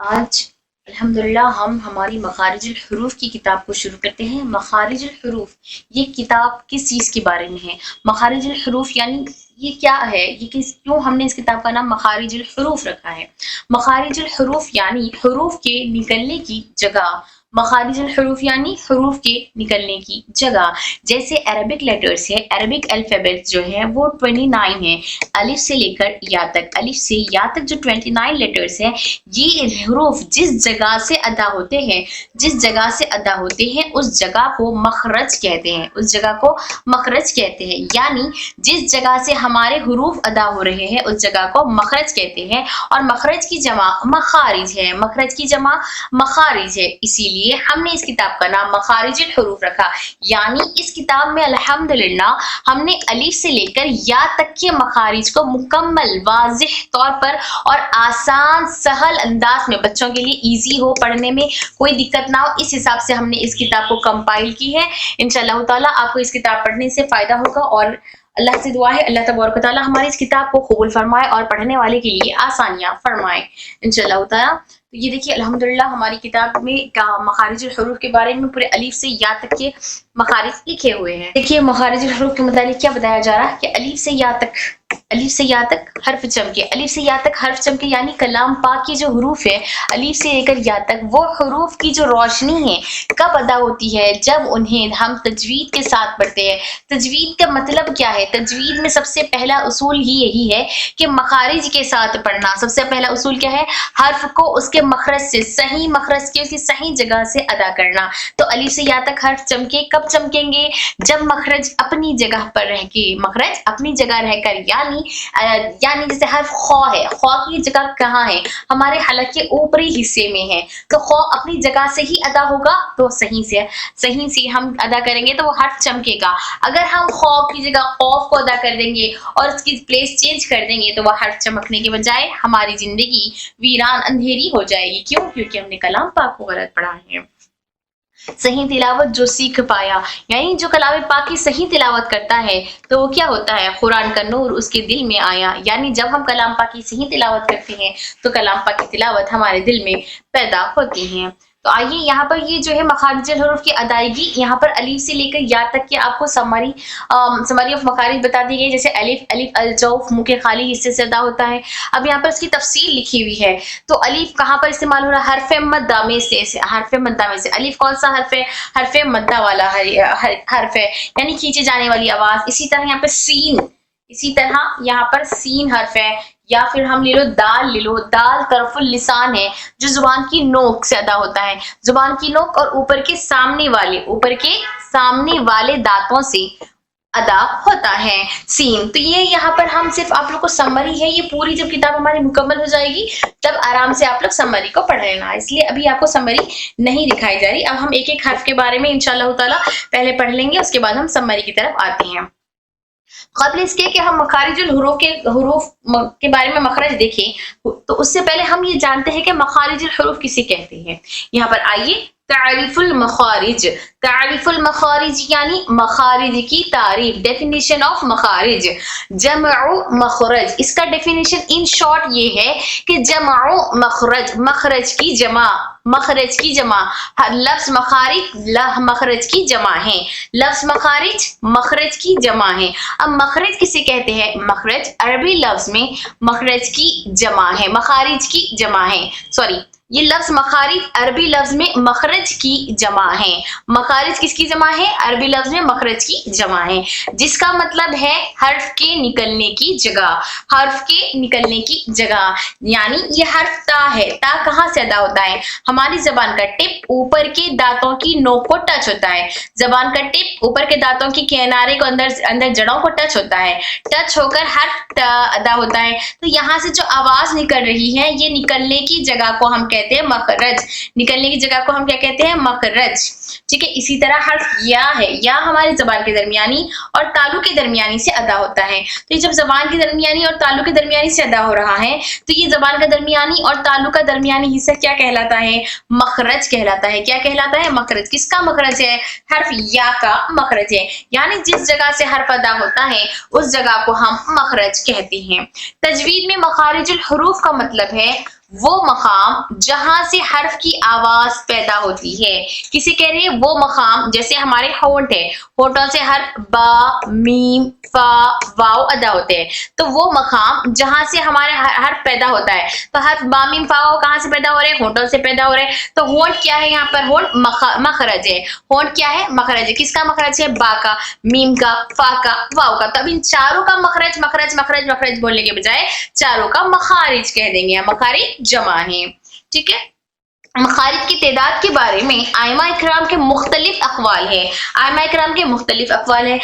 आज अल्हम्दुलिल्लाह हम हमारी मखारिजुल हुरूफ की किताब को शुरू करते हैं। मखारिजुल हुरूफ ये किताब किस चीज़ के बारे में है? मखारिजुल हुरूफ यानी ये क्या है, ये क्यों हमने इस किताब का नाम मखारिजुल हुरूफ रखा है? मखारिजुल हुरूफ यानी हुरूफ के निकलने की जगह। मखारिजुल हुरूफ यानी हुरूफ के निकलने की जगह। जैसे अरबिक लेटर्स है, अरबिक अल्फ़ाबेट जो है वो 29 है, अलिफ से लेकर या तक। अलिफ से या तक जो 29 लेटर्स है, ये हुरूफ जिस जगह से अदा होते हैं, जिस जगह से अदा होते हैं उस जगह को मखरज कहते हैं, उस जगह को मखरज कहते हैं। यानी जिस जगह से हमारे हुरूफ अदा हो रहे हैं उस जगह को मखरज कहते हैं। और मखरज की जमा मखारिज है, मखरज की जमा मखारिज है। इसीलिए हमने इस किताब का नाम मखारिजुल हुरूफ रखा। यानी इस किताब में अल्हम्दुलिल्लाह हमने अलिफ से लेकर या तक के मखारिज को मुकम्मल वाज़िह तौर पर और आसान सहल अंदाज में, बच्चों के लिए इजी हो, पढ़ने में कोई दिक्कत ना हो, इस हिसाब से हमने इस किताब को कंपाइल की है। इंशाअल्लाह ताला आपको इस किताब पढ़ने से फायदा होगा और अल्लाह से दुआ है अल्लाह तबारक व तआला हमारी इस किताब को कबूल फरमाए और पढ़ने वाले के लिए आसानियां फरमाए इंशाअल्लाह ताला। तो ये देखिए अल्हम्दुलिल्लाह हमारी किताब में मखारिजुल हुरूफ के बारे में पूरे अलीफ से या तक के मखारिज लिखे हुए हैं। देखिए मखारिजुल हुरूफ के मुतालिक क्या बताया जा रहा है कि अलीफ से या तक, अलीफ से या तक हर्फ चमके, अलीफ से या तक हर्फ चमके यानी कलाम पाक की जो हुरूफ है अलीफ से लेकर या तक, वो हुरूफ की जो रोशनी है कब अदा होती है? जब उन्हें हम तजवीद के साथ पढ़ते हैं। तजवीद का मतलब क्या है? तजवीद में सबसे पहला उसूल ही यही है कि मखारिज के साथ पढ़ना। सबसे पहला उसूल क्या है? हर्फ को उसके मखरज से, सही मखरज के उसकी सही जगह से अदा करना। तो अलीफ से या तक हर्फ चमके, कब चमकेंगे? जब मखरज अपनी जगह पर रह के, मखरज अपनी जगह रहकर, यानी जैसे हर्फ खौ है, खौ की जगह कहाँ है? हमारे हलक के ऊपरी हिस्से में है। तो खौ अपनी जगह से ही अदा होगा, तो सही से हम अदा करेंगे तो वो हर्फ चमकेगा। अगर हम खौ की जगह खौफ को अदा कर देंगे और उसकी प्लेस चेंज कर देंगे तो वह हर्फ चमकने के बजाय हमारी जिंदगी वीरान अंधेरी हो जाएगी। क्यों? क्योंकि हमने कलाम पाक को गलत पढ़ा है। सही तिलावत जो सीख पाया, यानी जो कलाम पाक की सही तिलावत करता है तो वो क्या होता है? कुरान का नूर उसके दिल में आया। यानी जब हम कलाम पाक की सही तिलावत करते हैं तो कलाम पाक की तिलावत हमारे दिल में पैदा होती है। तो आइए यहाँ पर ये जो है मखारिजुल हुरूफ की अदायगी, यहाँ पर अलीफ से लेकर या तक के आपको समरी ऑफ मखारिज बता दी गई। जैसे अलिफ, अलिफ अल जौफ मुंह के खाली हिस्से से अदा होता है। अब यहाँ पर इसकी तफसील लिखी हुई है। तो अलीफ कहाँ पर इस्तेमाल हो रहा है? हरफ मद्दा में से, हरफ मद्दा में से। अलीफ कौन सा हरफ है? हरफ मद्दा वाला हरफ है, यानी खींचे जाने वाली आवाज। इसी तरह यहाँ पर सीन, इसी तरह यहाँ पर सीन हर्फ है। या फिर हम ले लो, दाल तरफुल लिसान है जो जुबान की नोक से अदा होता है। जुबान की नोक और ऊपर के सामने वाले दांतों से अदा होता है सीन। तो ये यहाँ पर हम सिर्फ आप लोग को समरी है। ये पूरी जब किताब हमारी मुकम्मल हो जाएगी तब आराम से आप लोग समरी को पढ़ लेना, इसलिए अभी आपको समरी नहीं दिखाई जा रही। अब हम एक एक हर्फ के बारे में इंशाअल्लाह ताला पहले पढ़ लेंगे, उसके बाद हम समरी की तरफ आते हैं। क़ब्ल इसके कि हम मखारिजुल हुरूफ के बारे में मखरज देखें तो उससे पहले हम ये जानते हैं कि मखारिजुल हुरूफ किसे कहते हैं। यहाँ पर आइए, तारीफुल मखारिज, तारीफुल मखारिज यानी मखारिज की तारीफ। डेफिनेशन ऑफ मखारिज, जमउ मखरज। इसका डेफिनेशन इन शॉर्ट ये है कि जमउ मखरज, मखरज की जमा, मखरज की जमा। लफ्ज मखारिज मखरज की जमा है, लफ्ज मखारिज मखरज की जमा है। अब मखरज किसे कहते हैं? मखरज अरबी लफ्ज में मखरज की जमा है, मखारिज की जमा है। सॉरी, ये लफ्ज मखारिज अरबी लफ्ज में मखरज की जमा है। मखारिज किसकी जमा है? अरबी लफ्ज में मखरज की जमा है, जिसका मतलब है हर्फ के निकलने की जगह, हर्फ के निकलने की जगह। यानी ये हर्फ ता है, ता कहाँ से अदा होता है? हमारी जबान का टिप ऊपर के दांतों की नोक को टच होता है। जबान का टिप ऊपर के दांतों की किनारे को अंदर जड़ों को टच होता है, टच होकर हर्फ अदा होता है। तो यहाँ से जो आवाज निकल रही है, ये निकलने की जगह को हम कहते हैं मखरज। निकलने की जगह को हम क्या कहते हैं? मखरज। ठीक है। इसी तरह हर्फ या है, या हमारी जबान के दरमियानी और तालु के दरमियानी से अदा होता है। तो ये जब जबान के दरमियानी और तालु के दरमियानी से अदा हो रहा है तो ये जबान का दरमियानी और तालु का दरमियानी हिस्सा क्या कहलाता है? मखरज कहलाता है। क्या कहलाता है? मखरज। किसका मखरज है? हर्फ या का मखरज है। यानी जिस जगह से हर्फ अदा होता है उस जगह को हम मखरज कहते हैं। तजवीद में मखारिजुल हुरूफ का मतलब है وہ مقام جہاں سے حرف کی آواز پیدا ہوتی ہے. کسی کہہ رہے ہیں وہ مقام جیسے ہمارے ہونٹ ہے, ہونٹوں سے حرف با, میم, فا, واو ادا ہوتے ہیں, تو وہ مقام جہاں سے ہمارے حرف پیدا ہوتا ہے. تو حرف با, میم, فا, واو کہاں سے پیدا ہو رہے ہیں؟ ہونٹوں سے پیدا ہو رہے ہیں. تو ہونٹ کیا ہے یہاں پر؟ ہونٹ مخرج ہے. ہونٹ کیا ہے؟ مخرج ہے. کس کا مخرج ہے؟ با کا, میم کا, فا کا, واو کا. تو اب ان چاروں کا مخرج مخرج مخرج مخرج بولنے کے بجائے چاروں کا مخارج کہہ دیں گے. مخارج جمع ہے. ٹھیک ہے. مخارج کی تعداد کے بارے میں ائمہ اکرام کے مختلف اقوال ہے. ائمہ اکرام کے مختلف اقوال ہے.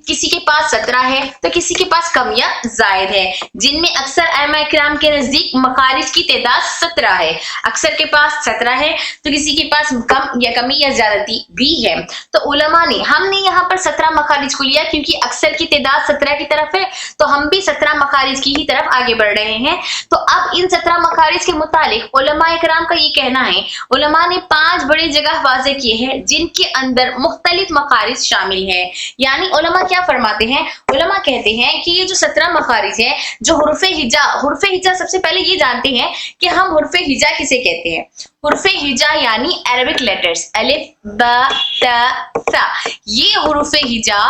کسی کے پاس 17 ہے تو کسی کے پاس کم یا زائد ہے. جن میں اکثر ائمہ اکرام کے نزدیک مخارج کی تعداد 17 ہے. اکثر کے پاس 17 ہے تو کسی کے پاس کم یا کمی یا زیادتی بھی ہے. تو علماء نے, ہم نے یہاں پر 17 مخارج کو لیا کیونکہ اکثر کی تعداد 17 کی طرف ہے, تو ہم بھی 17 مخارج کی ہی طرف آگے بڑھ رہے ہیں. تو اب ان 17 مخارج کے متعلق علماء اکرام کا یہ کہنا ہے, علماء نے 5 بڑی جگہ واضح کیے ہیں جن کے اندر مختلف مخارج شامل ہیں. یعنی علماء کیا فرماتے ہیں؟ علماء کہتے ہیں کہ یہ جو 17 مخارج ہیں, جو حروف ہجا سب سے پہلے یہ جانتے ہیں کہ ہم حروف ہجا کسے کہتے ہیں. حروف ہجا یعنی عربک لیٹرز الف, با, تا, ثا. یہ حروف ہجا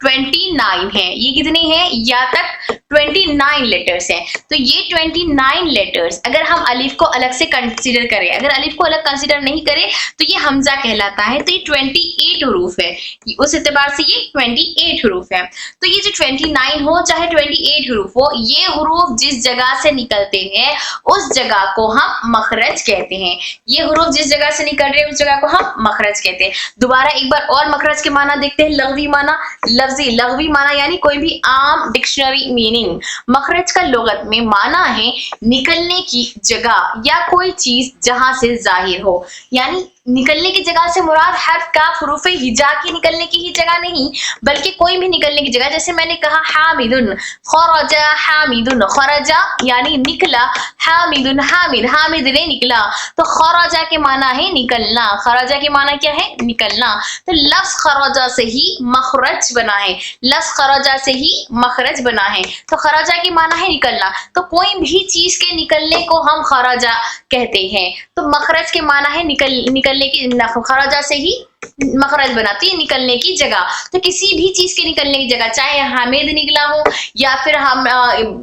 29 ہیں. یہ کتنے ہیں؟ یا تک 29 لیٹرز ہیں. تو یہ 29 لیٹرز اگر ہم الف کو الگ سے کنسیڈر کریں, اگر الف کو الگ کنسیڈر نہیں کریں تو یہ حمزہ کہلاتا ہے. تو یہ 28 حروف ہے. اس اعتبار سے یہ 28 حروف ہے. تو یہ جو 29 ہو چاہے 28 حروف ہو, یہ حروف جس جگہ سے نکلتے ہیں اس جگہ کو ہم مخرج کہتے ہیں. یہ حروف جس جگہ سے نکل رہے ہیں اس جگہ کو ہم مخرج کہتے ہیں. دوبارہ ایک بار اور مخرج کے معنی دیکھتے ہیں. لغوی معنی, لغوی معنی یعنی کوئی بھی عام ڈکشنری میننگ. مخرج کا لغت میں معنی ہے نکلنے کی جگہ یا کوئی چیز جہاں سے ظاہر ہو. یعنی نکلنے کی جگہ سے مراد حرف کاف حروف ہجا کی نکلنے کی ہی جگہ نہیں, بلکہ کوئی بھی نکلنے کی جگہ. جیسے میں نے کہا حامدن, خرجا حامدن, خرجا یعنی نکلا, حامدن حامد, حامد نے نکلا. تو خرجا کے معنی ہے نکلنا. خرجا کے معنی کیا ہے؟ نکلنا. تو لفظ خرجا سے ہی مخرج بنا ہے. لفظ خرجا سے ہی مخرج بنا ہے. تو خرجا کے معنی ہے نکلنا. تو کوئی بھی چیز کے نکلنے کو ہم خرجا کہتے ہیں. تو مخرج کے معنی ہے نکلنے کی, خرجا سے ہی مخرج بناتی ہے نکلنے کی جگہ. تو کسی بھی چیز کے نکلنے کی جگہ, چاہے حامد نکلا ہو یا پھر ہم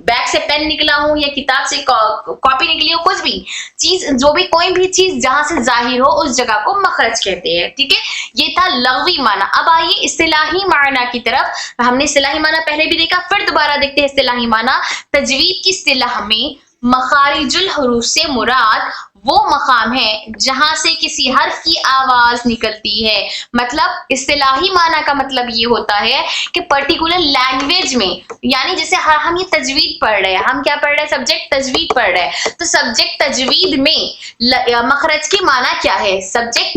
بیگ سے پین نکلا ہو یا کتاب سے کاپی نکلی ہو, کچھ بھی چیز, جو بھی کوئی بھی چیز جہاں سے ظاہر ہو اس جگہ کو مخرج کہتے ہیں. ٹھیک ہے. یہ تھا لغوی معنی. اب آئیے اصطلاحی معنی کی طرف. ہم نے اصطلاحی معنی پہلے بھی دیکھا, پھر دوبارہ دیکھتے ہیں اصطلاحی معنی. تجوید کی اصطلاح میں مخارج الحروف سے مراد وہ مقام ہے جہاں سے کسی حرف کی آواز نکلتی ہے. مطلب اصطلاحی معنی کا مطلب یہ ہوتا ہے کہ پرٹیکولر لینگویج میں, یعنی جیسے ہم یہ تجوید پڑھ رہے ہیں, ہم کیا پڑھ رہے ہیں؟ سبجیکٹ تجوید پڑھ رہے ہیں. تو سبجیکٹ تجوید میں مخرج کے معنی کیا ہے؟ سبجیکٹ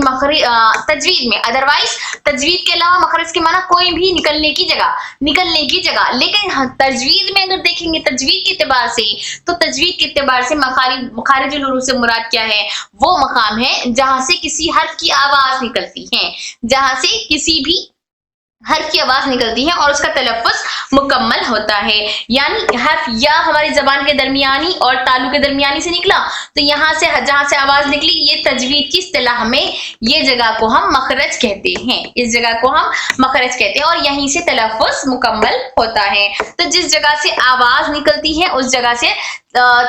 تجوید میں. ادروائز تجوید کے علاوہ مخرج کے معنی کوئی بھی نکلنے کی جگہ. لیکن تجوید میں اگر دیکھیں گے تجوید کے اعتبار سے, تو تجوید کے اعتبار سے مخارج الحروف سے مراد کیا ہے؟ وہ مقام ہے جہاں سے کسی حرف کی آواز نکلتی ہے, جہاں سے کسی بھی حرف کی آواز نکلتی ہے اور اس کا تلفظ مکمل ہوتا ہے. یعنی حرف یا ہماری زبان کے درمیانی اور تالو کے درمیانی سے نکلا, تو یہاں سے جہاں سے آواز نکلی, یہ تجوید کی اصطلاح میں یہ جگہ کو ہم مخرج کہتے ہیں. اس جگہ کو ہم مخرج کہتے ہیں اور یہیں سے تلفظ مکمل ہوتا ہے. تو جس جگہ سے آواز نکلتی ہے اس جگہ سے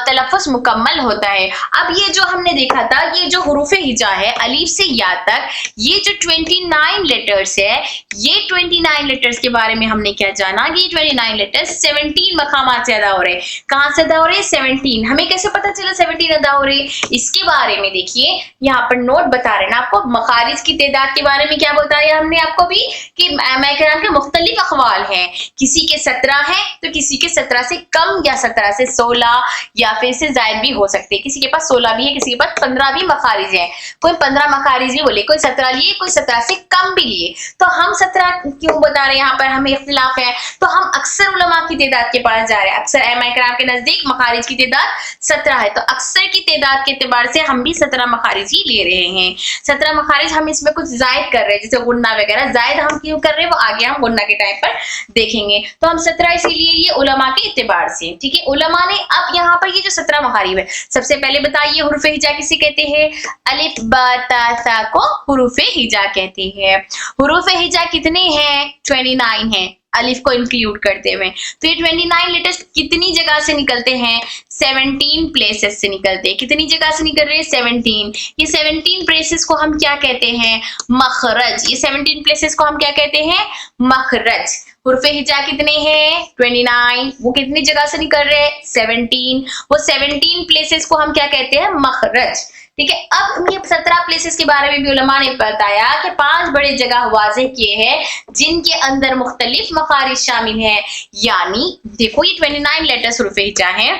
تلفظ مکمل ہوتا ہے. اب یہ جو ہم نے دیکھا تھا, یہ جو حروف ہجا ہے الف سے یا تک, یہ جو 29 لیٹرز ہے, یہ 29 لیٹرز کے بارے میں ہم نے کیا جانا کہ یہ 29 لیٹرز 17 مقامات سے ادا ہو رہے ہیں. کہاں سے ادا ہو رہے ہیں؟ 17. ہمیں کیسے پتا چلا 17 ادا ہو رہے ہیں؟ اس کے بارے میں دیکھیے یہاں پر نوٹ بتا رہے ہیں آپ کو. مخارج کی تعداد کے بارے میں کیا بتایا ہم نے آپ کو بھی کہ ائمہ کرام کے مختلف اقوال ہیں. کسی کے 17 ہیں تو کسی کے 17 سے کم یا 17 سے 16 یا پھر سے زائد بھی ہو سکتے ہیں. کسی کے پاس 16 بھی ہے, کسی کے پاس 15 بھی مخارج ہیں. کوئی 15 مخارج بھی بولے, کوئی 17 لیے, کوئی 17 سے کم بھی لیے. تو ہم 17 क्यों बता रहे हैं यहाँ पर हमें इख्तिलाफ है, तो हम अक्सर उलमा की तादाद के पास जा रहे हैं। अक्सर अइम्मा किराम के नजदीक मखारिज की तादाद 17 है, तो अक्सर की तादाद के एतबार से हम भी 17 मखारिज ही ले रहे हैं। 17 मखारिज हम इसमें कुछ जायद कर रहे हैं, जैसे गुन्ना वगैरह जायद हम क्यों कर रहे हैं वो आगे हम गुन्ना के टाइम पर देखेंगे। तो हम 17 इसीलिए ये उलमा के एतबार से, ठीक है। उलमा ने अब यहाँ पर ये जो 17 मखारिज है, सबसे पहले बताइए हुरूफ हिजा किसे कहते हैं? अलिफ बा ता सा को हुरूफ हिजा कहते हैं। हुरूफ हिजा कितने हैं? 29 हैं, अलिफ को इंक्लूड करते हुए। तो ये 29 लेटर्स कितनी जगह से निकलते हैं? 17 प्लेसेस से निकलते हैं। कितनी जगह से निकल रहे हैं? 17। ये 17 प्लेसेस को हम क्या कहते हैं? मखरज। ये 17 प्लेसेस को हम क्या कहते हैं? मखरज। हुरूफ हिजा कितने हैं? 29। वो कितनी जगह से निकल रहे हैं? 17। वो 17 प्लेसेस को हम क्या कहते हैं? मखरज, ठीक है। अब ये 17 प्लेसेस के बारे में भी उलमा ने बताया कि 5 बड़े जगह वाज़ेह किए हैं जिनके अंदर मुख्तलिफ मखारिज शामिल हैं। यानी देखो ये 29 लेटर्स हुरूफ हिजा हैं,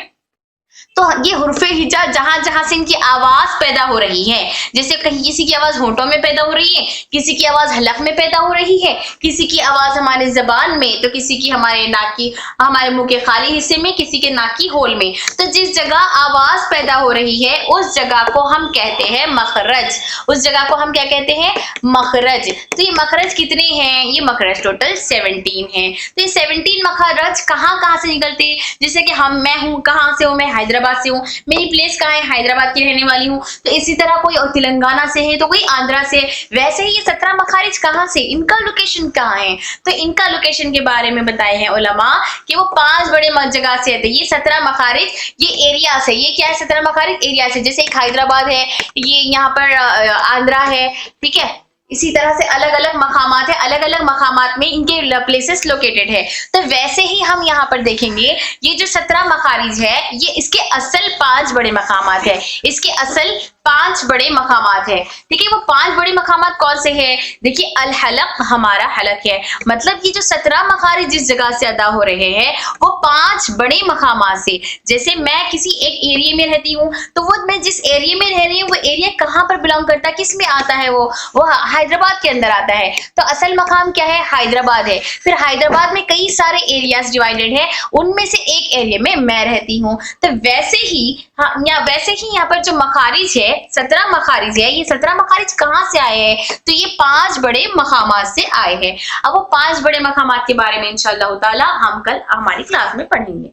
तो ये हुरूफ हिजा जहां जहां से इनकी आवाज पैदा हो रही है, जैसे कहीं किसी की आवाज होंठों में पैदा हो रही है, किसी की आवाज हलक में पैदा हो रही है, किसी की आवाज हमारे जबान में, तो किसी की हमारे नाक की, हमारे मुंह के खाली हिस्से में, किसी के नाक की होल में। तो जिस जगह आवाज पैदा हो रही है उस जगह को हम कहते हैं मखरज। उस जगह को हम क्या कहते हैं? मखरज। तो ये मखरज कितने हैं? ये मखरज टोटल 17 हैं। तो ये 17 मखरज कहाँ कहाँ से निकलते हैं? जैसे कि मैं हूँ, कहाँ से हूँ? मैं हैदराबाद से हूँ। मेरी प्लेस कहाँ है? हैदराबाद की रहने वाली हूँ। तो इसी तरह कोई तेलंगाना से है, तो कोई आंध्रा से। वैसे ही ये 17 मखारिज कहाँ से, इनका लोकेशन कहाँ है? तो इनका लोकेशन के बारे में बताए हैं उलमा कि वो 5 बड़े जगह से है। ये 17 मखारिज ये एरिया से, ये क्या है? 17 मखारिज एरिया से, जैसे एक हैदराबाद है, ये यहाँ पर आंध्रा है, ठीक है। इसी तरह से अलग अलग मकामात है, अलग अलग मकामात में इनके प्लेसेस लोकेटेड है। तो वैसे ही हम यहाँ पर देखेंगे ये जो 17 मखारिज है ये इसके असल 5 बड़े मकामात है। इसके असल 5 बड़े मकामात है, ठीक है। वो 5 बड़े मकामात कौन से हैं? देखिए अल हलक हमारा हलक है, मतलब कि जो 17 मखारिज जिस जगह से अदा हो रहे हैं वो 5 बड़े मकामात से। जैसे मैं किसी एक एरिया में रहती हूँ, तो वो मैं जिस एरिया में रह रही हूँ वो एरिया कहाँ पर बिलोंग करता है, किस में आता है? वो हैदराबाद के अंदर आता है। तो असल मकाम क्या है? हैदराबाद है। फिर हैदराबाद में कई सारे एरियाज डिवाइडेड है, उनमें से एक एरिया में मैं रहती हूँ। तो वैसे ही यहाँ पर जो मखारिज है 17 मखारिज है, ये 17 मखारिज कहाँ से आए हैं? तो ये 5 बड़े मकामात से आए हैं। अब वो 5 बड़े मकामात के बारे में इंशाअल्लाह ताला हम कल हमारी क्लास में पढ़ेंगे।